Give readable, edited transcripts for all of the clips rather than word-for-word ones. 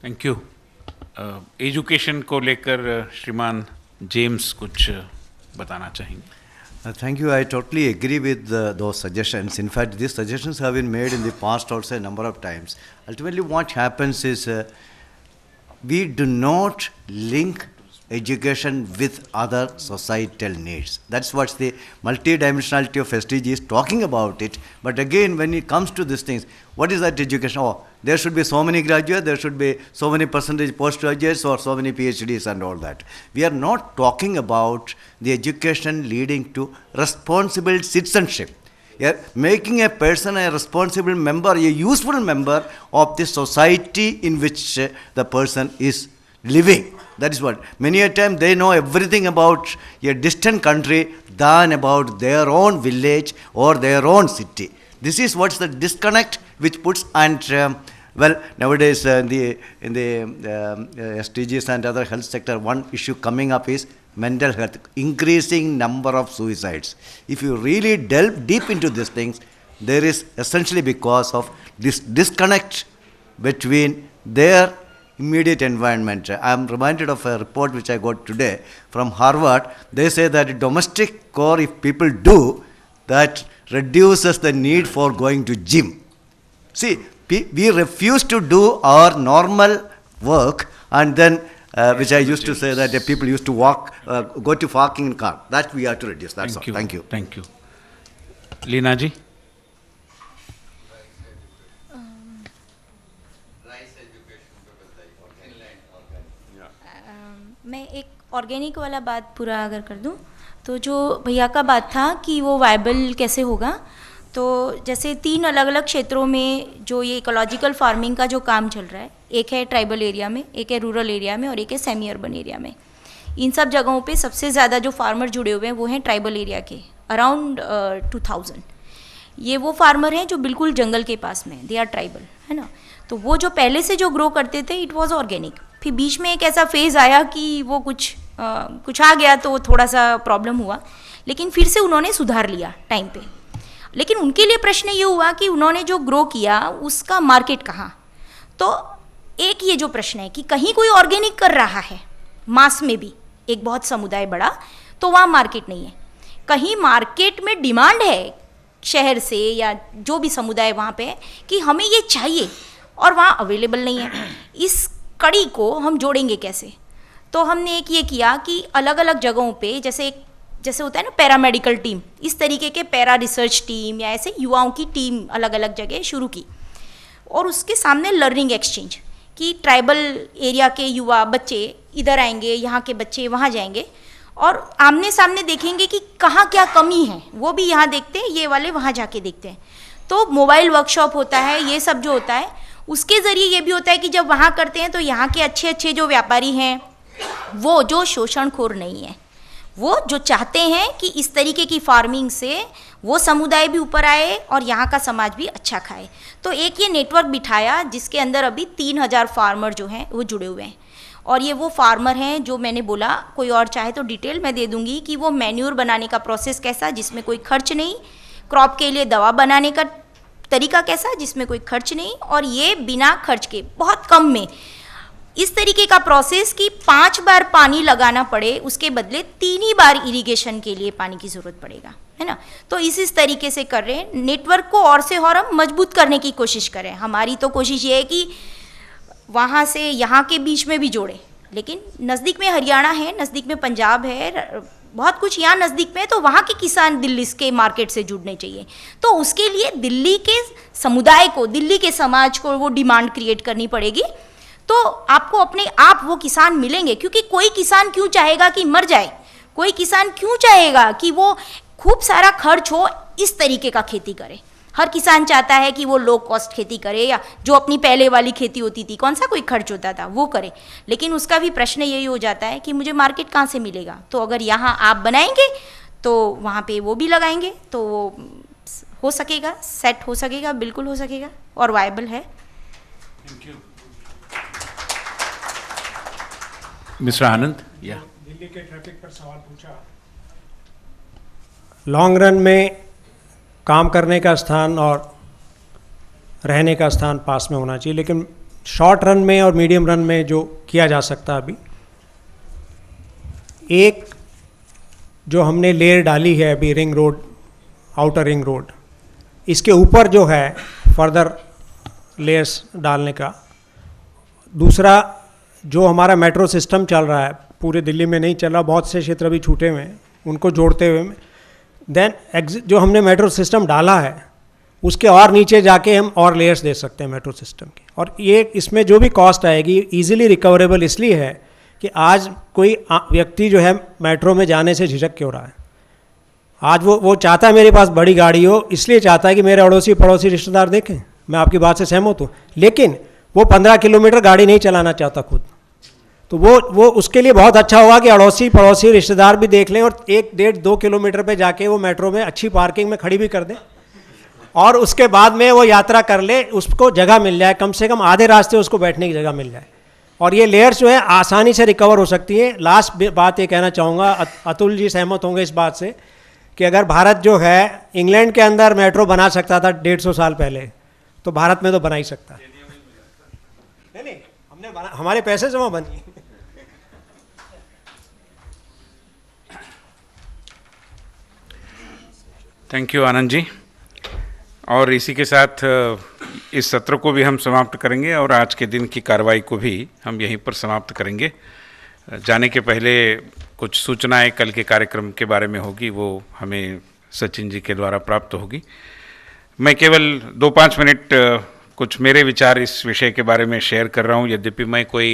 Thank you. Education को लेकर श्रीमान जेम्स कुछ बताना चाहेंगे? Thank you. I totally agree with those suggestions. In fact, these suggestions have been made in the past also a number of times. Ultimately, what happens is we do not link education with other societal needs. That's what the multidimensionality of SDG is talking about it. But again, when it comes to these things, what is that education? Oh, there should be so many graduates, there should be so many percentage postgraduates or so many PhDs and all that. We are not talking about the education leading to responsible citizenship. Yeah, making a person a responsible member, a useful member of the society in which the person is living. That is what. Many a time they know everything about a distant country than about their own village or their own city. This is what's the disconnect which puts, and well, nowadays in the SDGs and other health sector, one issue coming up is mental health, increasing number of suicides. If you really delve deep into these things, there is essentially because of this disconnect between their immediate environment. I am reminded of a report which I got today from Harvard. They say that domestic core, if people do, that reduces the need for going to gym. See, we refuse to do our normal work, and then which I used to say that people used to walk, go to walking in car. That we have to reduce. That's all. Thank you. Thank you. Leena जी? मैं एक organic वाला बात पूरा अगर कर दूं, तो जो भैया का बात था कि वो वायबल कैसे होगा, तो जैसे 3 अलग अलग क्षेत्रों में जो ये इकोलॉजिकल फार्मिंग का जो काम चल रहा है, एक है ट्राइबल एरिया में, एक है रूरल एरिया में और एक है सेमी अर्बन एरिया में। इन सब जगहों पे सबसे ज़्यादा जो फार्मर जुड़े हुए हैं वो हैं ट्राइबल एरिया के, अराउंड 2000। ये वो फार्मर हैं जो बिल्कुल जंगल के पास में, दे आर ट्राइबल, है ना। तो वो जो पहले से जो ग्रो करते थे इट वाज ऑर्गेनिक। फिर बीच में एक ऐसा फेज़ आया कि वो कुछ आ गया तो थोड़ा सा प्रॉब्लम हुआ, लेकिन फिर से उन्होंने सुधार लिया टाइम पे। लेकिन उनके लिए प्रश्न ये हुआ कि उन्होंने जो ग्रो किया उसका मार्केट कहाँ। तो एक ये जो प्रश्न है कि कहीं कोई ऑर्गेनिक कर रहा है मास में भी, एक बहुत समुदाय बड़ा, तो वहाँ मार्केट नहीं है। कहीं मार्केट में डिमांड है शहर से या जो भी समुदाय वहाँ पे है कि हमें ये चाहिए, और वहाँ अवेलेबल नहीं है। इस कड़ी को हम जोड़ेंगे कैसे? तो हमने एक ये किया कि अलग अलग जगहों पे जैसे होता है ना पैरामेडिकल टीम, इस तरीके के पैरा रिसर्च टीम या ऐसे युवाओं की टीम अलग अलग जगह शुरू की, और उसके सामने लर्निंग एक्सचेंज कि ट्राइबल एरिया के युवा बच्चे इधर आएंगे, यहाँ के बच्चे वहाँ जाएंगे और आमने सामने देखेंगे कि कहाँ क्या कमी है, वो भी यहाँ देखते हैं, ये वाले वहाँ जाके देखते हैं। तो मोबाइल वर्कशॉप होता है, ये सब जो होता है उसके ज़रिए ये भी होता है कि जब वहाँ करते हैं तो यहाँ के अच्छे अच्छे जो व्यापारी हैं, वो जो शोषणखोर नहीं है, वो जो चाहते हैं कि इस तरीके की फार्मिंग से वो समुदाय भी ऊपर आए और यहाँ का समाज भी अच्छा खाए। तो एक ये नेटवर्क बिठाया जिसके अंदर अभी 3000 फार्मर जो हैं वो जुड़े हुए हैं। और ये वो फार्मर हैं जो मैंने बोला, कोई और चाहे तो डिटेल मैं दे दूंगी कि वो मैन्यूर बनाने का प्रोसेस कैसा जिसमें कोई खर्च नहीं, क्रॉप के लिए दवा बनाने का तरीका कैसा जिसमें कोई खर्च नहीं, और ये बिना खर्च के बहुत कम में इस तरीके का प्रोसेस कि 5 बार पानी लगाना पड़े उसके बदले 3 ही बार इरिगेशन के लिए पानी की ज़रूरत पड़ेगा, है ना। तो इस तरीके से कर रहे हैं। नेटवर्क को और से और हम मजबूत करने की कोशिश करें। हमारी तो कोशिश ये है कि वहाँ से यहाँ के बीच में भी जोड़े, लेकिन नज़दीक में हरियाणा है, नज़दीक में पंजाब है, बहुत कुछ यहाँ नज़दीक में है, तो वहाँ के किसान दिल्ली के मार्केट से जुड़ने चाहिए। तो उसके लिए दिल्ली के समुदाय को, दिल्ली के समाज को वो डिमांड क्रिएट करनी पड़ेगी। तो आपको अपने आप वो किसान मिलेंगे, क्योंकि कोई किसान क्यों चाहेगा कि मर जाए, कोई किसान क्यों चाहेगा कि वो खूब सारा खर्च हो इस तरीके का खेती करे। हर किसान चाहता है कि वो लो कॉस्ट खेती करे, या जो अपनी पहले वाली खेती होती थी, कौन सा कोई खर्च होता था, वो करे। लेकिन उसका भी प्रश्न यही हो जाता है कि मुझे मार्केट कहाँ से मिलेगा। तो अगर यहाँ आप बनाएंगे तो वहाँ पे वो भी लगाएंगे, तो वो हो सकेगा, सेट हो सकेगा, बिल्कुल हो सकेगा और वायबल है। Thank you. मिस्टर आनंद, या दिल्ली के ट्रैफिक पर सवाल पूछा। लॉन्ग रन में काम करने का स्थान और रहने का स्थान पास में होना चाहिए, लेकिन शॉर्ट रन में और मीडियम रन में जो किया जा सकता है अभी, एक जो हमने लेयर डाली है अभी ring road, outer ring road, इसके ऊपर जो है फर्दर लेयर्स डालने का। दूसरा जो हमारा मेट्रो सिस्टम चल रहा है, पूरे दिल्ली में नहीं चल रहा, बहुत से क्षेत्र अभी छूटे हुए हैं, उनको जोड़ते हुए देन जो हमने मेट्रो सिस्टम डाला है उसके और नीचे जाके हम और लेयर्स दे सकते हैं मेट्रो सिस्टम की। और ये इसमें जो भी कॉस्ट आएगी ईजिली रिकवरेबल इसलिए है कि आज कोई व्यक्ति जो है मेट्रो में जाने से झिझक क्यों रहा है। आज वो चाहता है मेरे पास बड़ी गाड़ी हो, इसलिए चाहता है कि मेरे अड़ोसी पड़ोसी रिश्तेदार देखें। मैं आपकी बात से सहमत हूँ, लेकिन वो 15 किलोमीटर गाड़ी नहीं चलाना चाहता खुद, तो वो उसके लिए बहुत अच्छा होगा कि अड़ोसी पड़ोसी रिश्तेदार भी देख लें और 1, 1.5, 2 किलोमीटर पे जाके वो मेट्रो में अच्छी पार्किंग में खड़ी भी कर दें और उसके बाद में वो यात्रा कर ले, उसको जगह मिल जाए, कम से कम आधे रास्ते उसको बैठने की जगह मिल जाए। और ये लेयर्स जो है आसानी से रिकवर हो सकती हैं। लास्ट बात ये कहना चाहूँगा, अतुल जी सहमत होंगे इस बात से कि अगर भारत जो है इंग्लैंड के अंदर मेट्रो बना सकता था 150 साल पहले, तो भारत में तो बना ही सकता है। नहीं, हमने हमारे पैसे जमा बनी। Thank you Anand ji. और इसी के साथ इस सत्र को भी हम समाप्त करेंगे और आज के दिन की कार्रवाई को भी हम यहीं पर समाप्त करेंगे। जाने के पहले कुछ सूचनाएं कल के कार्यक्रम के बारे में होगी, वो हमें सचिन जी के द्वारा प्राप्त होगी। मैं केवल 2-5 मिनट कुछ मेरे विचार इस विषय के बारे में शेयर कर रहा हूँ। यद्यपि मैं कोई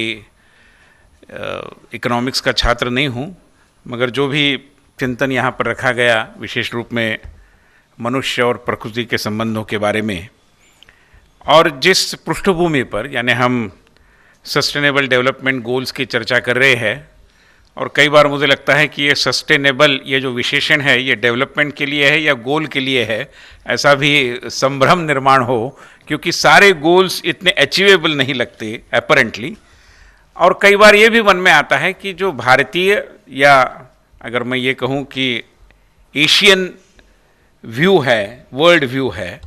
इकोनॉमिक्स का छात्र नहीं हूँ, मगर जो भी चिंतन यहाँ पर रखा गया विशेष रूप में मनुष्य और प्रकृति के संबंधों के बारे में, और जिस पृष्ठभूमि पर यानी हम सस्टेनेबल डेवलपमेंट गोल्स की चर्चा कर रहे हैं, और कई बार मुझे लगता है कि ये सस्टेनेबल ये जो विशेषण है ये डेवलपमेंट के लिए है या गोल के लिए है, ऐसा भी संभ्रम निर्माण हो, क्योंकि सारे गोल्स इतने अचीवेबल नहीं लगते अपरेंटली। और कई बार ये भी मन में आता है कि जो भारतीय या अगर मैं ये कहूँ कि एशियन व्यू है, वर्ल्ड व्यू है,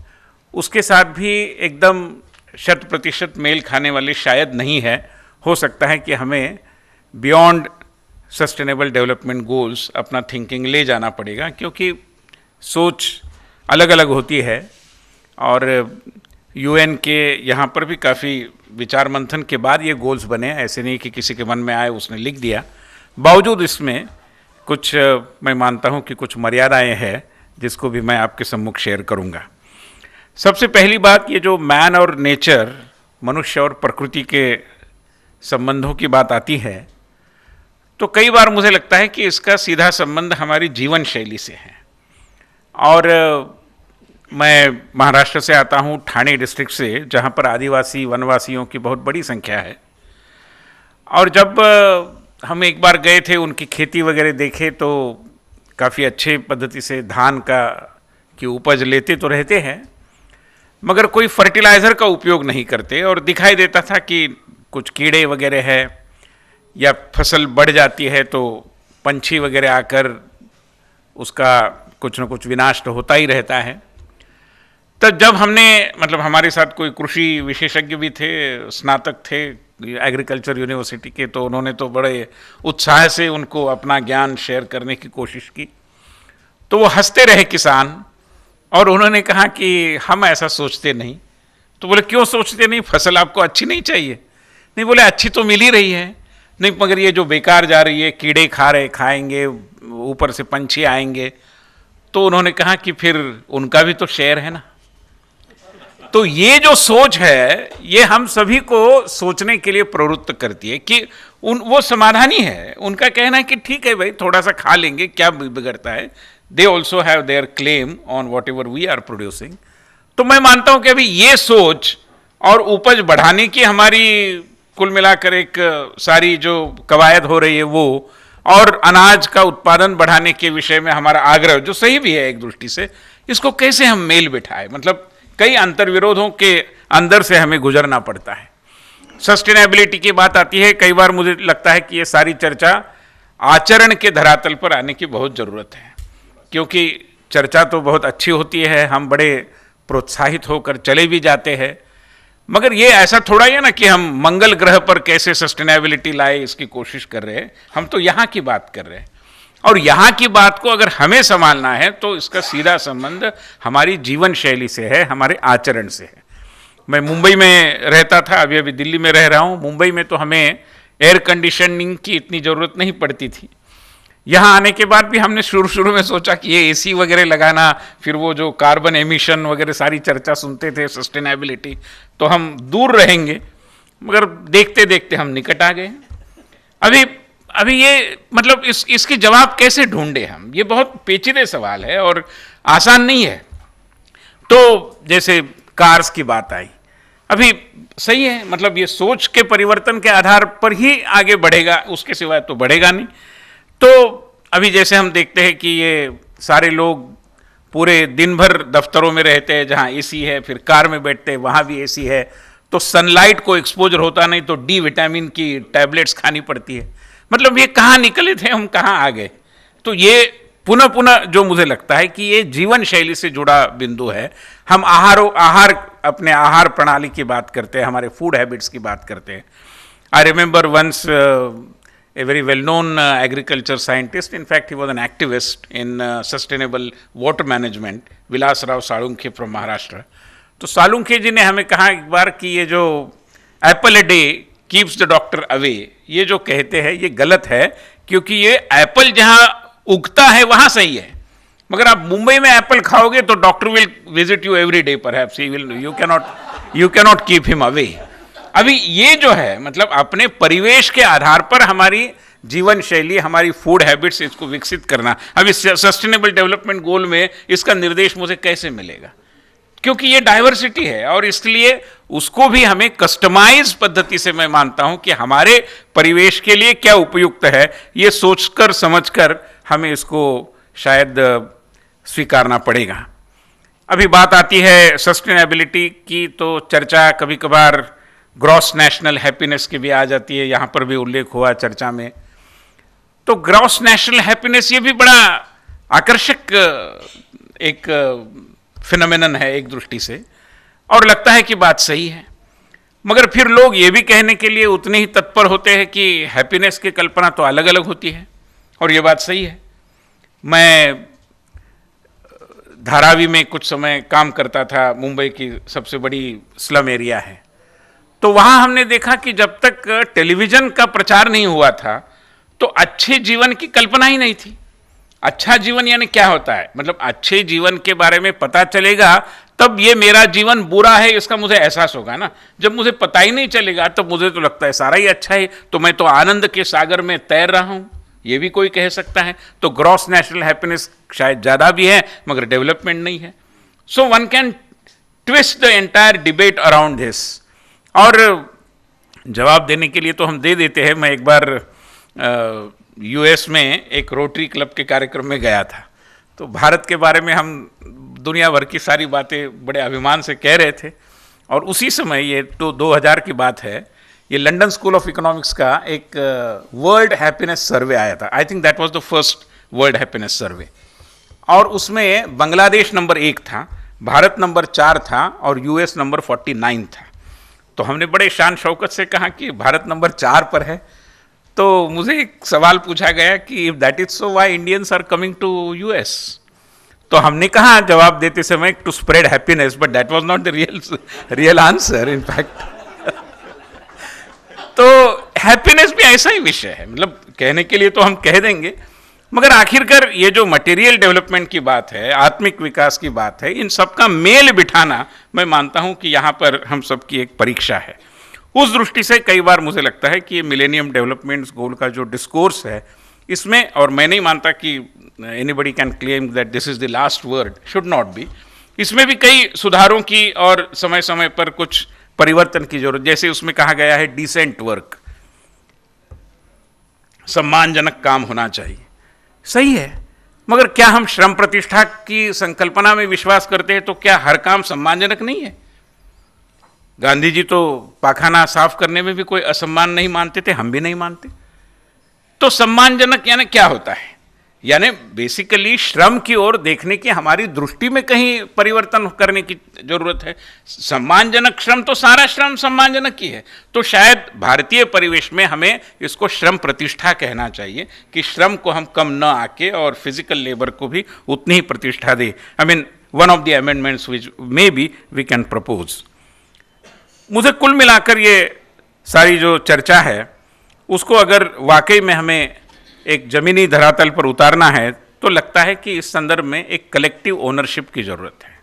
उसके साथ भी एकदम 100% मेल खाने वाले शायद नहीं है। हो सकता है कि हमें बियॉन्ड सस्टेनेबल डेवलपमेंट गोल्स अपना थिंकिंग ले जाना पड़ेगा, क्योंकि सोच अलग अलग होती है। और यूएन के यहाँ पर भी काफ़ी विचार मंथन के बाद ये गोल्स बने, ऐसे नहीं कि किसी के मन में आए उसने लिख दिया। बावजूद इसमें कुछ मैं मानता हूँ कि कुछ मर्यादाएं हैं जिसको भी मैं आपके सम्मुख शेयर करूँगा। सबसे पहली बात, ये जो मैन और नेचर, मनुष्य और प्रकृति के संबंधों की बात आती है, तो कई बार मुझे लगता है कि इसका सीधा संबंध हमारी जीवन शैली से है। और मैं महाराष्ट्र से आता हूँ, ठाणे डिस्ट्रिक्ट से, जहाँ पर आदिवासी वनवासियों की बहुत बड़ी संख्या है। और जब हम एक बार गए थे, उनकी खेती वगैरह देखे, तो काफ़ी अच्छे पद्धति से धान की उपज लेते तो रहते हैं, मगर कोई फर्टिलाइज़र का उपयोग नहीं करते। और दिखाई देता था कि कुछ कीड़े वगैरह है या फसल बढ़ जाती है तो पंछी वगैरह आकर उसका कुछ न कुछ विनाश तो होता ही रहता है। तब जब हमने, मतलब हमारे साथ कोई कृषि विशेषज्ञ भी थे, स्नातक थे एग्रीकल्चर यूनिवर्सिटी के, तो उन्होंने तो बड़े उत्साह से उनको अपना ज्ञान शेयर करने की कोशिश की। तो वो हंसते रहे किसान, और उन्होंने कहा कि हम ऐसा सोचते नहीं। तो बोले क्यों सोचते नहीं, फसल आपको अच्छी नहीं चाहिए? नहीं, बोले अच्छी तो मिल ही रही है। नहीं, मगर ये जो बेकार जा रही है, कीड़े खाएंगे, ऊपर से पंछी आएंगे। तो उन्होंने कहा कि फिर उनका भी तो शेयर है ना। तो ये जो सोच है ये हम सभी को सोचने के लिए प्रवृत्त करती है कि वो समाधानी है। उनका कहना है कि ठीक है भाई, थोड़ा सा खा लेंगे, क्या बिगड़ता है। They also have their claim on whatever we are producing. तो मैं मानता हूं कि अभी ये सोच और उपज बढ़ाने की हमारी कुल मिलाकर एक सारी जो कवायद हो रही है वो, और अनाज का उत्पादन बढ़ाने के विषय में हमारा आग्रह, जो सही भी है एक दृष्टि से, इसको कैसे हम मेल बिठाए। मतलब कई अंतर्विरोधों के अंदर से हमें गुजरना पड़ता है। सस्टेनेबिलिटी की बात आती है, कई बार मुझे लगता है कि ये सारी चर्चा आचरण के धरातल पर आने की बहुत ज़रूरत है, क्योंकि चर्चा तो बहुत अच्छी होती है, हम बड़े प्रोत्साहित होकर चले भी जाते हैं, मगर ये ऐसा थोड़ा ही है ना कि हम मंगल ग्रह पर कैसे सस्टेनेबिलिटी लाए इसकी कोशिश कर रहे हैं, हम तो यहाँ की बात कर रहे हैं। और यहाँ की बात को अगर हमें संभालना है तो इसका सीधा संबंध हमारी जीवन शैली से है, हमारे आचरण से है। मैं मुंबई में रहता था, अभी अभी दिल्ली में रह रहा हूँ। मुंबई में तो हमें एयर कंडीशनिंग की इतनी ज़रूरत नहीं पड़ती थी। यहाँ आने के बाद भी हमने शुरू में सोचा कि ये एसी वगैरह लगाना, फिर वो जो कार्बन एमिशन वगैरह सारी चर्चा सुनते थे, सस्टेनेबिलिटी, तो हम दूर रहेंगे, मगर देखते देखते हम निकट आ गए। अभी ये मतलब इसकी जवाब कैसे ढूंढे हम, ये बहुत पेचीदे सवाल है और आसान नहीं है। तो जैसे कार्स की बात आई, अभी सही है, मतलब ये सोच के परिवर्तन के आधार पर ही आगे बढ़ेगा, उसके सिवाय तो बढ़ेगा नहीं। तो अभी जैसे हम देखते हैं कि ये सारे लोग पूरे दिन भर दफ्तरों में रहते हैं जहाँ एसी है, फिर कार में बैठते हैं वहाँ भी एसी है, तो सनलाइट को एक्सपोजर होता नहीं तो डी विटामिन की टैबलेट्स खानी पड़ती है। मतलब ये कहाँ निकले थे हम, कहाँ आ गए। तो ये पुनः जो मुझे लगता है कि ये जीवन शैली से जुड़ा बिंदु है। हम अपने आहार प्रणाली की बात करते हैं, हमारे फूड हैबिट्स की बात करते हैं। I remember once a very well-known agriculture scientist. In fact, he was an activist in sustainable water management, Vilas Rao Salunkhe from Maharashtra. तो साळुंखे जी ने हमें कहा एक बार कि ये जो Apple a day keeps the doctor away, ये जो कहते हैं ये गलत है, क्योंकि ये एप्पल जहाँ उगता है वहाँ सही है, मगर आप मुंबई में एप्पल खाओगे तो doctor will visit you every day, perhaps he will, you cannot keep him away. अभी ये जो है मतलब अपने परिवेश के आधार पर हमारी जीवन शैली, हमारी फूड हैबिट्स, इसको विकसित करना। अभी सस्टेनेबल डेवलपमेंट गोल में इसका निर्देश मुझे कैसे मिलेगा, क्योंकि ये डाइवर्सिटी है और इसलिए उसको भी हमें कस्टमाइज पद्धति से, मैं मानता हूं कि हमारे परिवेश के लिए क्या उपयुक्त है, ये सोचकर समझकर हमें इसको शायद स्वीकारना पड़ेगा। अभी बात आती है सस्टेनेबिलिटी की, तो चर्चा कभी कभार ग्रॉस नेशनल हैप्पीनेस की भी आ जाती है, यहाँ पर भी उल्लेख हुआ चर्चा में। तो ग्रॉस नेशनल हैप्पीनेस ये भी बड़ा आकर्षक एक फिनोमेनन है एक दृष्टि से, और लगता है कि बात सही है, मगर फिर लोग ये भी कहने के लिए उतने ही तत्पर होते हैं कि हैप्पीनेस की कल्पना तो अलग अलग होती है, और ये बात सही है। मैं धारावी में कुछ समय काम करता था, मुंबई की सबसे बड़ी स्लम एरिया है, तो वहाँ हमने देखा कि जब तक टेलीविज़न का प्रचार नहीं हुआ था तो अच्छे जीवन की कल्पना ही नहीं थी। अच्छा जीवन यानी क्या होता है, मतलब अच्छे जीवन के बारे में पता चलेगा तब ये मेरा जीवन बुरा है इसका मुझे एहसास होगा ना। जब मुझे पता ही नहीं चलेगा तब मुझे तो लगता है सारा ही अच्छा है, तो मैं तो आनंद के सागर में तैर रहा हूँ, ये भी कोई कह सकता है। तो ग्रॉस नेशनल हैप्पीनेस शायद ज़्यादा भी है मगर डेवलपमेंट नहीं है। So one can twist the entire debate around this. और जवाब देने के लिए तो हम दे देते हैं। मैं एक बार यूएस में एक रोटरी क्लब के कार्यक्रम में गया था, तो भारत के बारे में हम दुनिया भर की सारी बातें बड़े अभिमान से कह रहे थे, और उसी समय ये तो 2000 की बात है, ये लंदन स्कूल ऑफ इकोनॉमिक्स का एक वर्ल्ड हैप्पीनेस सर्वे आया था। I think that was the first world happiness survey, और उसमें बांग्लादेश नंबर 1 था, भारत नंबर 4 था और यूएस नंबर 49 था। तो हमने बड़े शान शौकत से कहा कि भारत नंबर 4 पर है। तो मुझे एक सवाल पूछा गया कि if that is so why Indians are coming to US. तो हमने कहा जवाब देते समय to spread happiness, but that was not the real answer in fact. तो हैप्पीनेस भी ऐसा ही विषय है, मतलब कहने के लिए तो हम कह देंगे, मगर आखिरकार ये जो मटेरियल डेवलपमेंट की बात है, आत्मिक विकास की बात है, इन सब का मेल बिठाना मैं मानता हूं कि यहाँ पर हम सबकी एक परीक्षा है। उस दृष्टि से कई बार मुझे लगता है कि ये मिलेनियम डेवलपमेंट गोल का जो डिस्कोर्स है इसमें, और मैं नहीं मानता कि anybody can claim that this is the last word, should not be, इसमें भी कई सुधारों की और समय समय पर कुछ परिवर्तन की जरूरत। जैसे उसमें कहा गया है डिसेंट वर्क, सम्मानजनक काम होना चाहिए, सही है, मगर क्या हम श्रम प्रतिष्ठा की संकल्पना में विश्वास करते हैं तो क्या हर काम सम्मानजनक नहीं है? गांधी जी तो पाखाना साफ करने में भी कोई असम्मान नहीं मानते थे, हम भी नहीं मानते। तो सम्मानजनक यानी क्या होता है? यानी बेसिकली श्रम की ओर देखने की हमारी दृष्टि में कहीं परिवर्तन करने की जरूरत है। सम्मानजनक श्रम तो सारा श्रम सम्मानजनक ही है, तो शायद भारतीय परिवेश में हमें इसको श्रम प्रतिष्ठा कहना चाहिए कि श्रम को हम कम न आके और फिजिकल लेबर को भी उतनी ही प्रतिष्ठा दे। I mean one of the amendments which may be we can propose. मुझे कुल मिलाकर ये सारी जो चर्चा है उसको अगर वाकई में हमें एक जमीनी धरातल पर उतारना है तो लगता है कि इस संदर्भ में एक कलेक्टिव ओनरशिप की ज़रूरत है,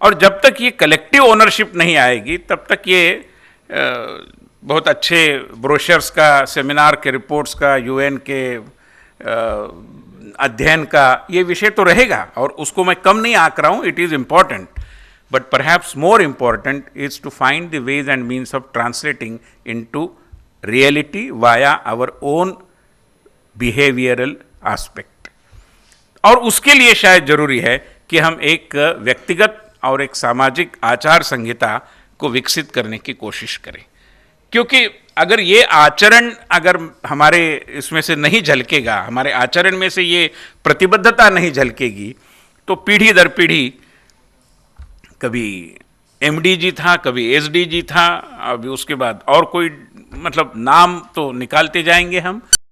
और जब तक ये कलेक्टिव ओनरशिप नहीं आएगी तब तक ये बहुत अच्छे ब्रोशर्स का, सेमिनार के रिपोर्ट्स का, यूएन के अध्ययन का ये विषय तो रहेगा, और उसको मैं कम नहीं आंक रहा हूँ, it is important, but perhaps more important is to find the ways and means of translating into reality via our own behavioural aspect. और उसके लिए शायद जरूरी है कि हम एक व्यक्तिगत और एक सामाजिक आचार संहिता को विकसित करने की कोशिश करें, क्योंकि अगर ये आचरण अगर हमारे इसमें से नहीं झलकेगा, हमारे आचरण में से ये प्रतिबद्धता नहीं झलकेगी, तो पीढ़ी दर पीढ़ी कभी एमडीजी था, कभी एसडीजी था, अभी उसके बाद और कोई, मतलब नाम तो निकालते जाएंगे हम,